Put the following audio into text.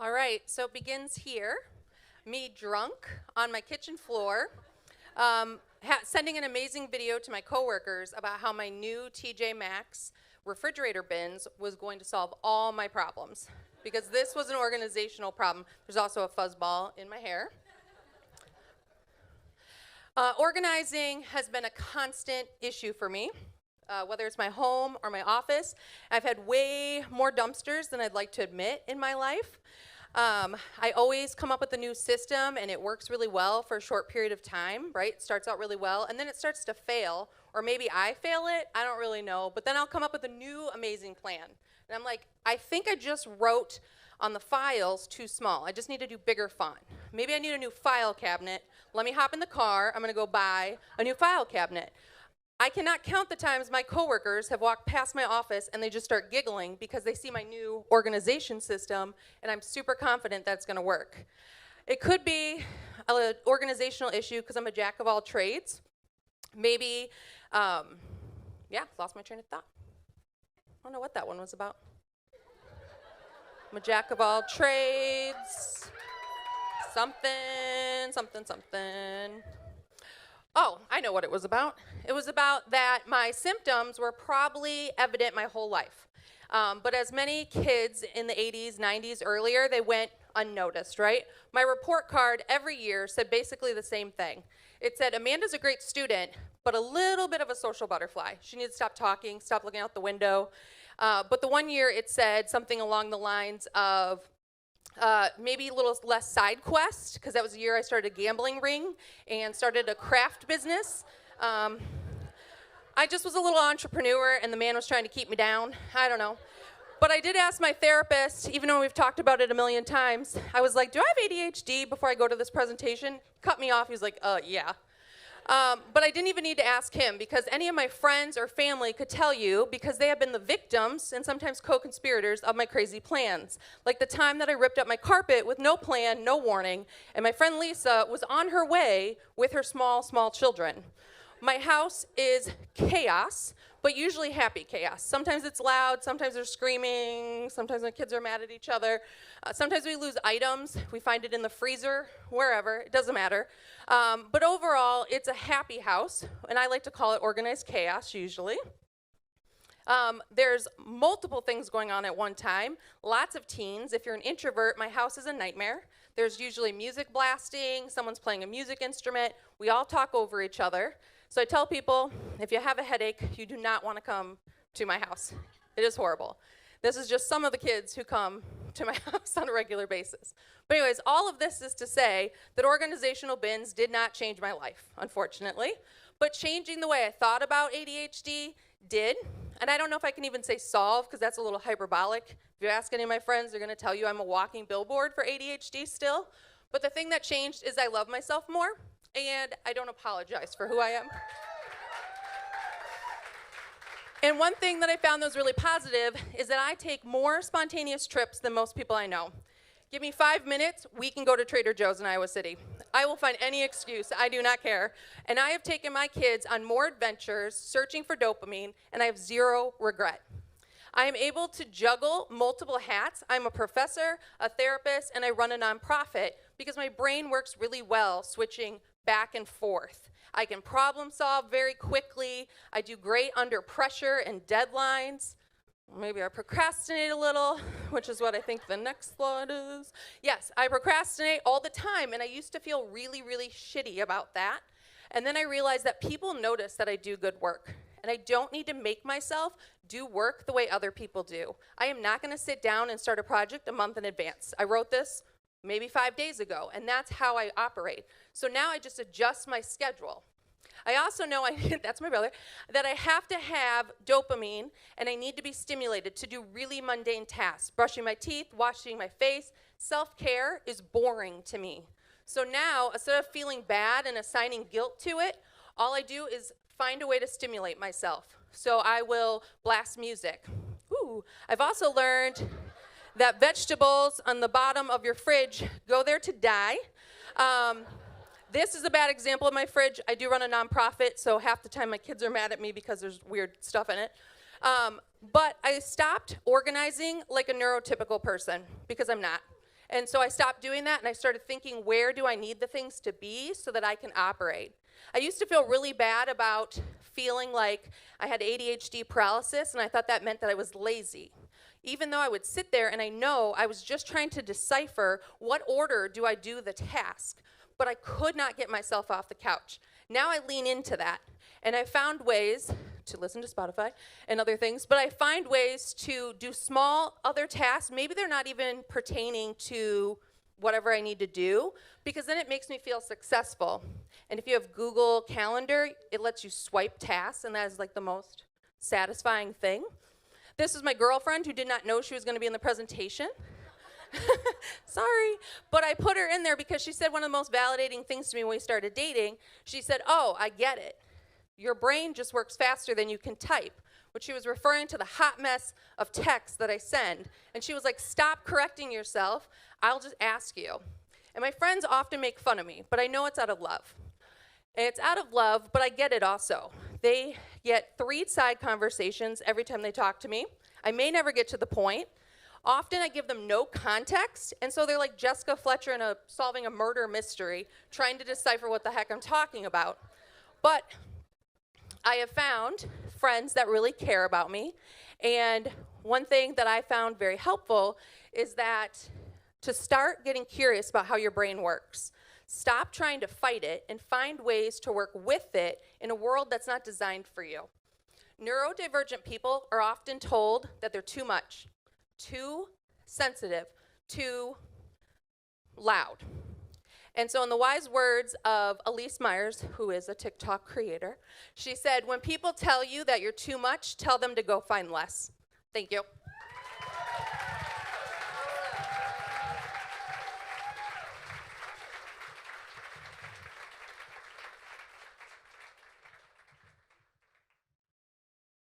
All right, so it begins here. Me drunk on my kitchen floor, sending an amazing video to my coworkers about how my new TJ Maxx refrigerator bins was going to solve all my problems. Because this was an organizational problem. There's also a fuzzball in my hair. Organizing has been a constant issue for me, whether it's my home or my office. I've had way more dumpsters than I'd like to admit in my life. I always come up with a new system and it works really well for a short period of time, right? It starts out really well and then it starts to fail, or maybe I fail it, I don't really know, but then I'll come up with a new amazing plan. And I'm like, I think I just wrote on the files too small. I just need to do bigger font. Maybe I need a new file cabinet. Let me hop in the car, I'm gonna go buy a new file cabinet. I cannot count the times my coworkers have walked past my office and they just start giggling because they see my new organization system and I'm super confident that's gonna work. It could be an organizational issue because I'm a jack of all trades. Maybe, lost my train of thought. I don't know what that one was about. I'm a jack of all trades, something. Oh, I know what it was about. It was about that my symptoms were probably evident my whole life. But as many kids in the 80s, 90s, earlier, they went unnoticed, right? My report card every year said basically the same thing. It said, Amanda's a great student, but a little bit of a social butterfly. She needs to stop talking, stop looking out the window. But the one year it said something along the lines of, maybe a little less side quest, because that was the year I started a gambling ring and started a craft business. I just was a little entrepreneur and the man was trying to keep me down. I don't know. But I did ask my therapist, even though we've talked about it a million times, I was like, do I have ADHD before I go to this presentation? Cut me off, he was like, yeah. But I didn't even need to ask him because any of my friends or family could tell you because they have been the victims and sometimes co-conspirators of my crazy plans. Like the time that I ripped up my carpet with no plan, no warning, and my friend Lisa was on her way with her small children. My house is chaos, but usually happy chaos. Sometimes it's loud, sometimes they're screaming, sometimes my kids are mad at each other. Sometimes we lose items, we find it in the freezer, wherever, it doesn't matter. But overall, it's a happy house, and I like to call it organized chaos usually. There's multiple things going on at one time, lots of teens. If you're an introvert, my house is a nightmare. There's usually music blasting, someone's playing a music instrument, we all talk over each other. So I tell people, if you have a headache, you do not want to come to my house. It is horrible. This is just some of the kids who come to my house on a regular basis. But anyways, all of this is to say that organizational bins did not change my life, unfortunately. But changing the way I thought about ADHD did. And I don't know if I can even say solve, because that's a little hyperbolic. If you ask any of my friends, they're going to tell you I'm a walking billboard for ADHD still. But the thing that changed is I love myself more. And I don't apologize for who I am. And one thing that I found that was really positive is that I take more spontaneous trips than most people I know. Give me 5 minutes, we can go to Trader Joe's in Iowa City. I will find any excuse, I do not care. And I have taken my kids on more adventures searching for dopamine, and I have zero regret. I am able to juggle multiple hats. I'm a professor, a therapist, and I run a nonprofit because my brain works really well switching back and forth. I can problem solve very quickly. I do great under pressure and deadlines. Maybe I procrastinate a little, which is what I think the next slide is. Yes, I procrastinate all the time, and I used to feel really, really shitty about that. And then I realized that people notice that I do good work, and I don't need to make myself do work the way other people do. I am not going to sit down and start a project a month in advance. I wrote this maybe 5 days ago, and that's how I operate. So now I just adjust my schedule. I also know, that's my brother, that I have to have dopamine, and I need to be stimulated to do really mundane tasks. Brushing my teeth, washing my face. Self-care is boring to me. So now, instead of feeling bad and assigning guilt to it, all I do is find a way to stimulate myself. So I will blast music. Ooh. I've also learned that vegetables on the bottom of your fridge go there to die. This is a bad example of my fridge. I do run a nonprofit, so half the time my kids are mad at me because there's weird stuff in it. But I stopped organizing like a neurotypical person because I'm not. And so I stopped doing that, and I started thinking, where do I need the things to be so that I can operate? I used to feel really bad about feeling like I had ADHD paralysis, and I thought that meant that I was lazy. Even though I would sit there and I know I was just trying to decipher what order do I do the task, but I could not get myself off the couch. Now I lean into that, and I found ways to listen to Spotify and other things, but I find ways to do small other tasks. Maybe they're not even pertaining to whatever I need to do, because then it makes me feel successful. And if you have Google Calendar, it lets you swipe tasks, and that is like the most satisfying thing. This is my girlfriend who did not know she was going to be in the presentation. Sorry, but I put her in there because she said one of the most validating things to me when we started dating. She said, "Oh, I get it. Your brain just works faster than you can type," which she was referring to the hot mess of text that I send. And she was like, "Stop correcting yourself. I'll just ask you." And my friends often make fun of me, but I know it's out of love. And it's out of love, but I get it also. They get 3 side conversations every time they talk to me. I may never get to the point. Often I give them no context, and so they're like Jessica Fletcher in solving a murder mystery, trying to decipher what the heck I'm talking about. But I have found friends that really care about me, and one thing that I found very helpful is that to start getting curious about how your brain works. Stop trying to fight it and find ways to work with it in a world that's not designed for you. Neurodivergent people are often told that they're too much, too sensitive, too loud. And so in the wise words of Elise Myers, who is a TikTok creator, she said, "When people tell you that you're too much, tell them to go find less." Thank you.